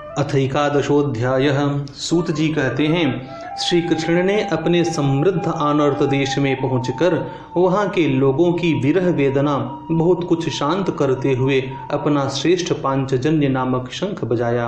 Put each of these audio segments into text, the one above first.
अथैकादशोऽध्यायः। सूत जी कहते हैं, श्री कृष्ण ने अपने समृद्ध आनर्त देश में पहुंचकर वहां के लोगों की विरह वेदना बहुत कुछ शांत करते हुए अपना श्रेष्ठ पांचजन्य नामक शंख बजाया।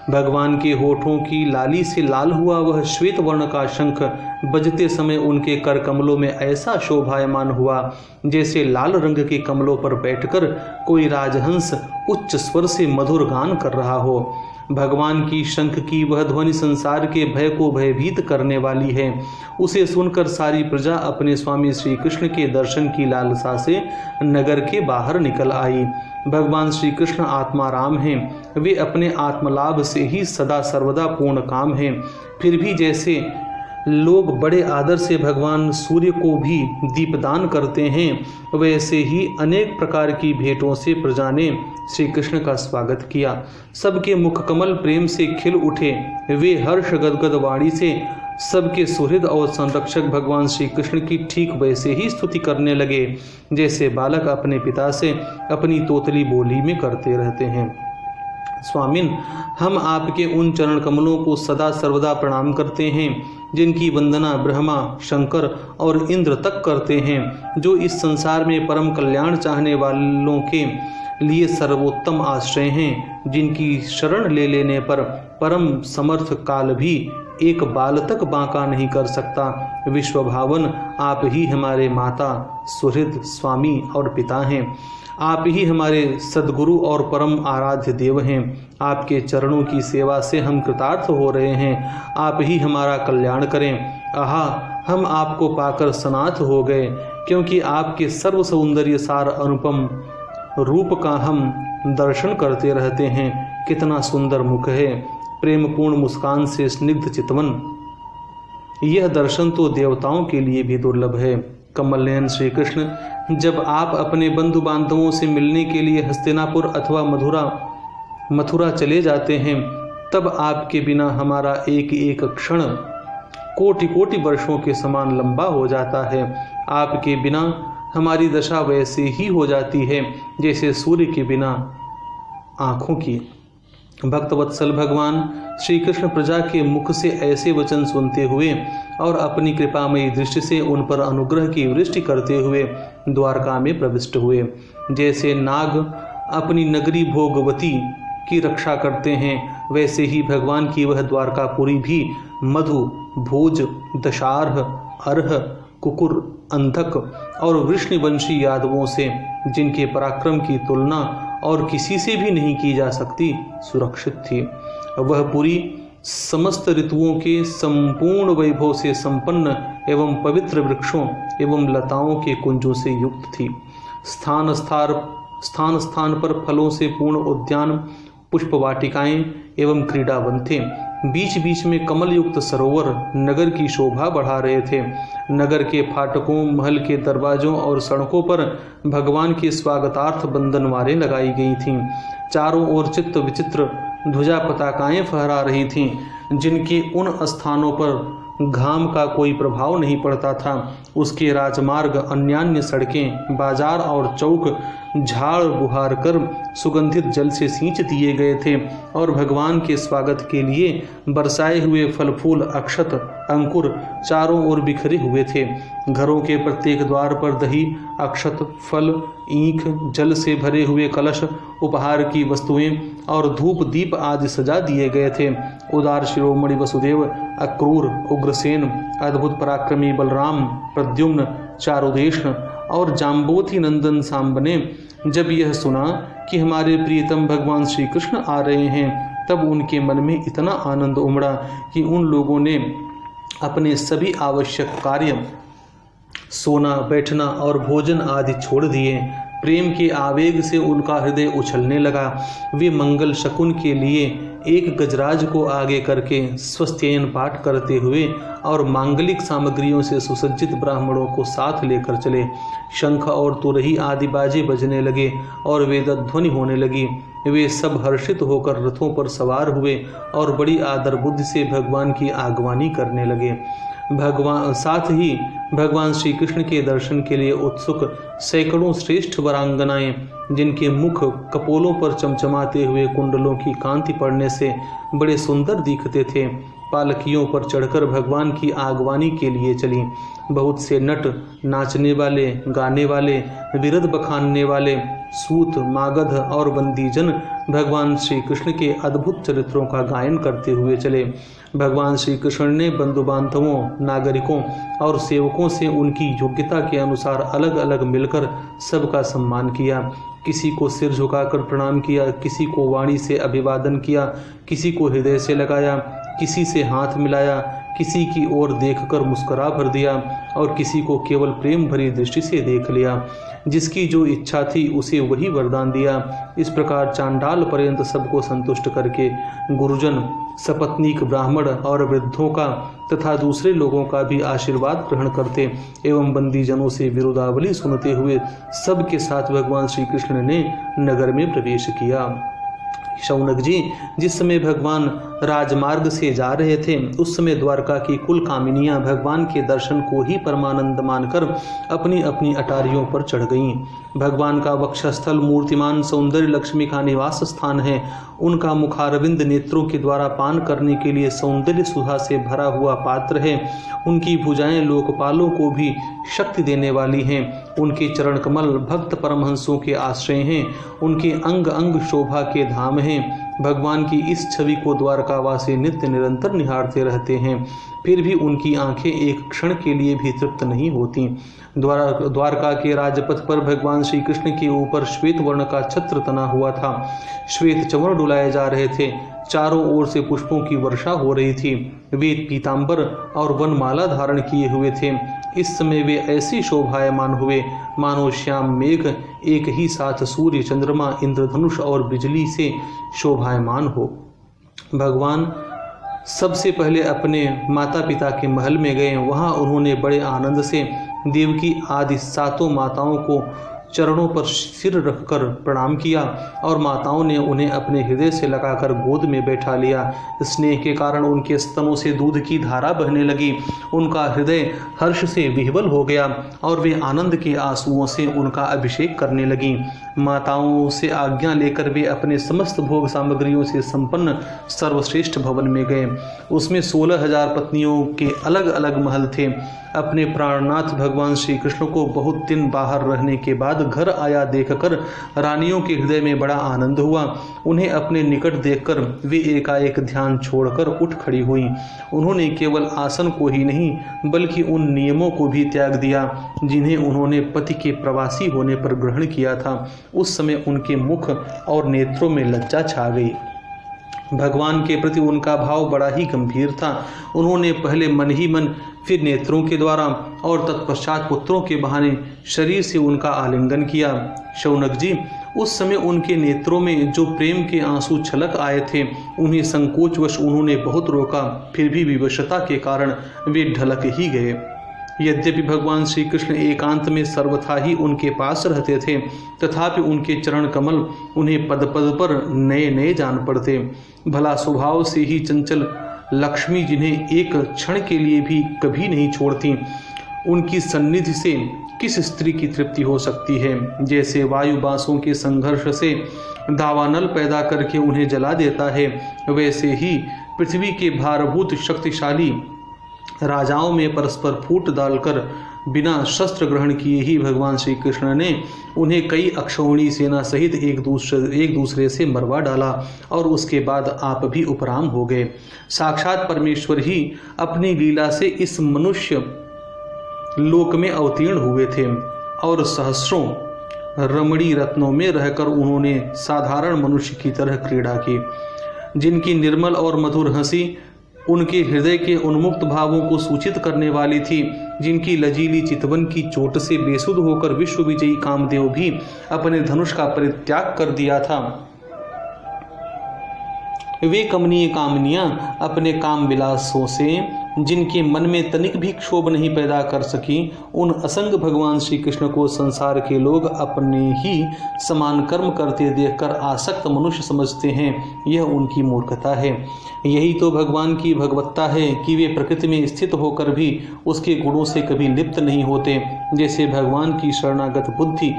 भगवान के होठों की लाली से लाल हुआ वह श्वेत वर्ण का शंख बजते समय उनके कर कमलों में ऐसा शोभायमान हुआ जैसे लाल रंग के कमलों पर बैठकर कोई राजहंस उच्च स्वर से मधुर गान कर रहा हो। भगवान की शंख की वह ध्वनि संसार के भय को भयभीत करने वाली है। उसे सुनकर सारी प्रजा अपने स्वामी श्री कृष्ण के दर्शन की लालसा से नगर के बाहर निकल आई। भगवान श्री कृष्ण आत्मा राम हैं, वे अपने आत्मलाभ से ही सदा सर्वदा पूर्ण काम हैं। फिर भी जैसे लोग बड़े आदर से भगवान सूर्य को भी दीपदान करते हैं, वैसे ही अनेक प्रकार की भेंटों से प्रजा ने श्री कृष्ण का स्वागत किया। सबके मुख कमल प्रेम से खिल उठे। वे हर्ष गदगद वाणी से सबके सुहृद और संरक्षक भगवान श्री कृष्ण की ठीक वैसे ही स्तुति करने लगे जैसे बालक अपने पिता से अपनी तोतली बोली में करते रहते हैं। स्वामिन, हम आपके उन चरण कमलों को सदा सर्वदा प्रणाम करते हैं जिनकी वंदना ब्रह्मा, शंकर और इंद्र तक करते हैं, जो इस संसार में परम कल्याण चाहने वालों के लिए सर्वोत्तम आश्रय हैं, जिनकी शरण ले लेने पर परम समर्थ काल भी एक बाल तक बांका नहीं कर सकता। विश्वभावन, आप ही हमारे माता, सुहृद, स्वामी और पिता हैं। आप ही हमारे सद्गुरु और परम आराध्य देव हैं। आपके चरणों की सेवा से हम कृतार्थ हो रहे हैं। आप ही हमारा कल्याण करें। आहा, हम आपको पाकर सनाथ हो गए, क्योंकि आपके सर्व सौंदर्य सार अनुपम रूप का हम दर्शन करते रहते हैं। कितना सुंदर मुख है, प्रेम पूर्ण मुस्कान से स्निग्ध चितवन। यह दर्शन तो देवताओं के लिए भी दुर्लभ है। कमल नयन श्री कृष्ण, जब आप अपने बंधु बांधवों से मिलने के लिए हस्तिनापुर अथवा मथुरा चले जाते हैं, तब आपके बिना हमारा एक एक क्षण कोटि कोटि वर्षों के समान लंबा हो जाता है। आपके बिना हमारी दशा वैसे ही हो जाती है जैसे सूर्य के बिना आँखों की। भक्तवत्सल भगवान श्री कृष्ण प्रजा के मुख से ऐसे वचन सुनते हुए और अपनी कृपामयी दृष्टि से उन पर अनुग्रह की वृष्टि करते हुए द्वारका में प्रविष्ट हुए। जैसे नाग अपनी नगरी भोगवती की रक्षा करते हैं, वैसे ही भगवान की वह द्वारकापुरी भी मधु, भोज, दशार्ह, अर्ह, कुकुर, अंधक और वृष्णिवंशी यादवों से, जिनके पराक्रम की तुलना और किसी से भी नहीं की जा सकती, सुरक्षित थी। वह पुरी समस्त ऋतुओं के संपूर्ण वैभव से संपन्न एवं पवित्र वृक्षों एवं लताओं के कुंजों से युक्त थी। स्थान स्थान पर फलों से पूर्ण उद्यान, पुष्प वाटिकाएं एवं क्रीड़ावन थे। बीच बीच में कमल युक्त सरोवर नगर की शोभा बढ़ा रहे थे। नगर के फाटकों, महल के दरवाजों और सड़कों पर भगवान के स्वागतार्थ बंधनवारें लगाई गई थीं। चारों ओर चित्त विचित्र ध्वजा पताकाएं फहरा रही थीं, जिनके उन स्थानों पर घाम का कोई प्रभाव नहीं पड़ता था। उसके राजमार्ग, अन्यान्य सड़कें, बाजार और चौक झाड़ बुहार कर सुगंधित जल से सींच दिए गए थे और भगवान के स्वागत के लिए बरसाए हुए फल फूल, अक्षत, अंकुर चारों ओर बिखरे हुए थे। घरों के प्रत्येक द्वार पर दही, अक्षत, फल, ईंख, जल से भरे हुए कलश, उपहार की वस्तुएं और धूप दीप आदि सजा दिए गए थे। उदार शिरोमणि वसुदेव, अक्रूर, उग्रसेन, अद्भुत पराक्रमी बलराम, प्रद्युम्न, चारुदेशन और जाम्बोती नंदन सांब ने जब यह सुना कि हमारे प्रियतम भगवान श्री कृष्ण आ रहे हैं, तब उनके मन में इतना आनंद उमड़ा कि उन लोगों ने अपने सभी आवश्यक कार्य, सोना, बैठना और भोजन आदि छोड़ दिए। प्रेम के आवेग से उनका हृदय उछलने लगा। वे मंगल शकुन के लिए एक गजराज को आगे करके स्वस्त्ययन पाठ करते हुए और मांगलिक सामग्रियों से सुसज्जित ब्राह्मणों को साथ लेकर चले। शंख और तुरही आदि बाजे बजने लगे और वेदध्वनि होने लगी। वे सब हर्षित होकर रथों पर सवार हुए और बड़ी आदर बुद्धि से भगवान की आगवानी करने लगे। साथ ही भगवान श्री कृष्ण के दर्शन के लिए उत्सुक सैकड़ों श्रेष्ठ वरांगनाएं जिनके मुख कपोलों पर चमचमाते हुए कुंडलों की कांति पड़ने से बड़े सुंदर दिखते थे, पालकियों पर चढ़कर भगवान की आगवानी के लिए चली। बहुत से नट, नाचने वाले, गाने वाले, विरध बखानने वाले, सूत, मागध और बंदीजन भगवान श्री कृष्ण के अद्भुत चरित्रों का गायन करते हुए चले। भगवान श्री कृष्ण ने बंधु बांधवों, नागरिकों और सेवकों से उनकी योग्यता के अनुसार अलग अलग मिलकर सबका सम्मान किया। किसी को सिर झुकाकर प्रणाम किया, किसी को वाणी से अभिवादन किया, किसी को हृदय से लगाया, किसी से हाथ मिलाया, किसी की ओर देखकर मुस्कुरा भर दिया और किसी को केवल प्रेम भरी दृष्टि से देख लिया। जिसकी जो इच्छा थी उसे वही वरदान दिया। इस प्रकार चांडाल पर्यंत सबको संतुष्ट करके गुरुजन, सपत्नीक ब्राह्मण और वृद्धों का तथा दूसरे लोगों का भी आशीर्वाद ग्रहण करते एवं बंदीजनों से विरोधावली सुनते हुए सबके साथ भगवान श्री कृष्ण ने नगर में प्रवेश किया। शौनक जी, जिस समय भगवान राजमार्ग से जा रहे थे उस समय द्वारका की कुल कामिनियां भगवान के दर्शन को ही परमानंद मानकर अपनी अपनी अटारियों पर चढ़ गईं। भगवान का वक्षस्थल मूर्तिमान सौंदर्य लक्ष्मी का निवास स्थान है। उनका मुखारविंद नेत्रों के द्वारा पान करने के लिए सौंदर्य सुधा से भरा हुआ पात्र है। उनकी भुजाएं लोकपालों को भी शक्ति देने वाली हैं। उनके चरण कमल भक्त परमहंसों के आश्रय हैं। उनके अंग अंग शोभा के धाम हैं। भगवान की इस छवि को द्वारकावासी नित्य निरंतर निहारते रहते हैं, फिर भी उनकी आंखें एक क्षण के लिए भी तृप्त नहीं होती। द्वारका के राजपथ पर भगवान श्री कृष्ण के ऊपर श्वेत वर्ण का छत्र तना हुआ था। श्वेत चंवर डुलाए जा रहे थे। चारों ओर से पुष्पों की वर्षा हो रही थी। वे पीतांबर और वनमाला धारण किए हुए थे। इस समय वे ऐसे शोभायमान हुए मानो श्याम मेघ एक ही साथ सूर्य, चंद्रमा, इंद्रधनुष और बिजली से शोभायमान हो। भगवान सबसे पहले अपने माता पिता के महल में गए। वहां उन्होंने बड़े आनंद से देवकी आदि सातों माताओं को चरणों पर सिर रखकर प्रणाम किया और माताओं ने उन्हें अपने हृदय से लगाकर गोद में बैठा लिया। स्नेह के कारण उनके स्तनों से दूध की धारा बहने लगी। उनका हृदय हर्ष से विह्वल हो गया और वे आनंद के आंसुओं से उनका अभिषेक करने लगी। माताओं से आज्ञा लेकर वे अपने समस्त भोग सामग्रियों से संपन्न सर्वश्रेष्ठ भवन में गए। उसमें 16,000 पत्नियों के अलग अलग महल थे। अपने प्राणनाथ भगवान श्री कृष्ण को बहुत दिन बाहर रहने के बाद घर आया देखकर रानियों के हृदय में बड़ा आनंद हुआ। उन्हें अपने निकट देखकर वे एकाएक ध्यान छोड़कर उठ खड़ी हुई। उन्होंने केवल आसन को ही नहीं बल्कि उन नियमों को भी त्याग दिया जिन्हें उन्होंने पति के प्रवासी होने पर ग्रहण किया था। उस समय उनके मुख और नेत्रों में लज्जा छा गई। भगवान के प्रति उनका भाव बड़ा ही गंभीर था। उन्होंने पहले मन ही मन, फिर नेत्रों के द्वारा और तत्पश्चात पुत्रों के बहाने शरीर से उनका आलिंगन किया। शौनक जी, उस समय उनके नेत्रों में जो प्रेम के आंसू छलक आए थे उन्हें संकोचवश उन्होंने बहुत रोका, फिर भी विवशता के कारण वे ढलक ही गए। यद्यपि भगवान श्री कृष्ण एकांत में सर्वथा ही उनके पास रहते थे, तथापि उनके चरण कमल उन्हें पद पद पर नए नए जान पड़ते। भला स्वभाव से ही चंचल लक्ष्मी, जिन्हें एक क्षण के लिए भी कभी नहीं छोड़ती, उनकी सन्निधि से किस स्त्री की तृप्ति हो सकती है। जैसे वायु बांसों के संघर्ष से दावानल पैदा करके उन्हें जला देता है, वैसे ही पृथ्वी के भारभूत शक्तिशाली राजाओं में परस्पर फूट डालकर बिना शस्त्र ग्रहण किए ही भगवान श्री कृष्ण ने उन्हें कई अक्षौणी सेना सहित एक दूसरे से मरवा डाला और उसके बाद आप भी उपराम हो गए। साक्षात परमेश्वर ही अपनी लीला से इस मनुष्य लोक में अवतीर्ण हुए थे और सहस्रों रमणी रत्नों में रहकर उन्होंने साधारण मनुष्य की तरह क्रीड़ा की। जिनकी निर्मल और मधुर हंसी उनके हृदय के उन्मुक्त भावों को सूचित करने वाली थी, जिनकी लजीली चितवन की चोट से बेसुध होकर विश्व विजयी कामदेव भी अपने धनुष का परित्याग कर दिया था, वे कमनीय कामनियां अपने काम विलासों से जिनके मन में तनिक भी क्षोभ नहीं पैदा कर सकी, उन असंग भगवान श्री कृष्ण को संसार के लोग अपने ही समान कर्म करते देखकर आसक्त मनुष्य समझते हैं। यह उनकी मूर्खता है। यही तो भगवान की भगवत्ता है कि वे प्रकृति में स्थित होकर भी उसके गुणों से कभी लिप्त नहीं होते। जैसे भगवान की शरणागत बुद्धि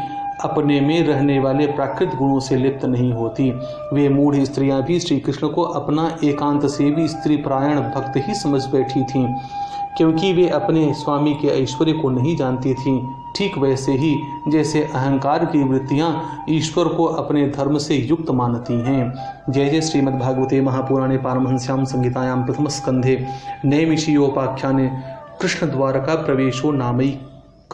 अपने में रहने वाले प्राकृत गुणों से लिप्त नहीं होती। वे मूढ़ स्त्रियां भी श्री कृष्ण को अपना एकांत सेवी स्त्री परायण भक्त ही समझ बैठी थीं, क्योंकि वे अपने स्वामी के ऐश्वर्य को नहीं जानती थीं। ठीक वैसे ही जैसे अहंकार की वृत्तियां ईश्वर को अपने धर्म से युक्त मानती हैं। जय जय श्रीमद्भागवते महापुराणे पारमहंस्यां संहितायां प्रथम स्कंधे नैमिषीयोपाख्याने कृष्ण द्वारका प्रवेशो नामैकादशोऽध्यायः।